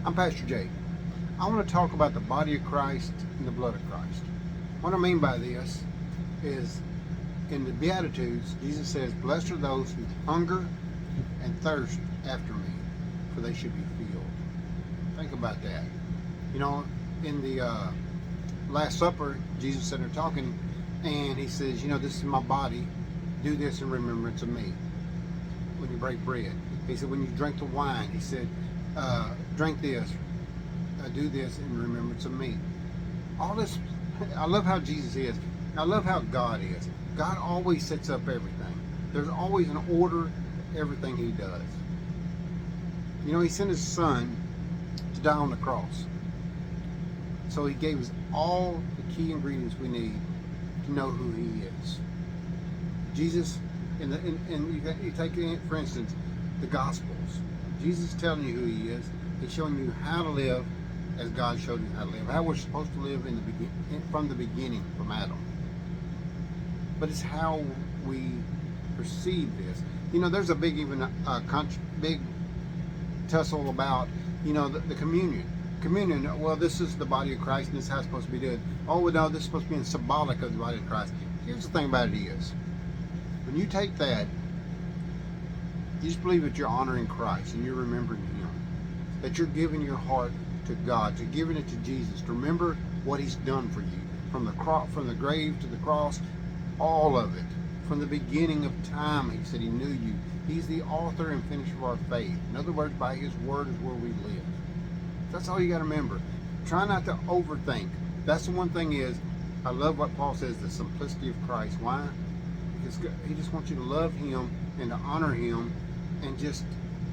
I'm Pastor Jay. I want to talk about the body of Christ and the blood of Christ. What I mean by this is in the Beatitudes, Jesus says, blessed are those who hunger and thirst after me, for they should be filled. Think about that. You know, in the Last Supper, Jesus said they're talking, and he says, you know, this is my body. Do this in remembrance of me. When you break bread. He said, when you drink the wine, he said, drink this, do this in remembrance of me. All this, I love how Jesus is. I love how God is. God always sets up everything. There's always an order to everything he does. You know, he sent his son to die on the cross. So he gave us all the key ingredients we need to know who he is. Jesus, and you take it, for instance, the Gospels. Jesus is telling you who he is. He's showing you how to live as God showed you how to live. How we're supposed to live from the beginning, from Adam. But it's how we perceive this. You know, there's a big big tussle about, you know, the communion. Communion, well, this is the body of Christ and this is how it's supposed to be done. Oh, no, this is supposed to be symbolic of the body of Christ. Here's the thing about it is, when you take that, you just believe that you're honoring Christ and you're remembering him. That you're giving your heart to God, you're giving it to Jesus, to remember what he's done for you. From the grave to the cross, all of it. From the beginning of time, he said he knew you. He's the author and finisher of our faith. In other words, by his word is where we live. That's all you got to remember. Try not to overthink. That's the one thing is, I love what Paul says, the simplicity of Christ. Why? Because he just wants you to love him and to honor him and just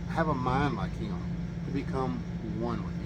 have a mind like him, to become one with him.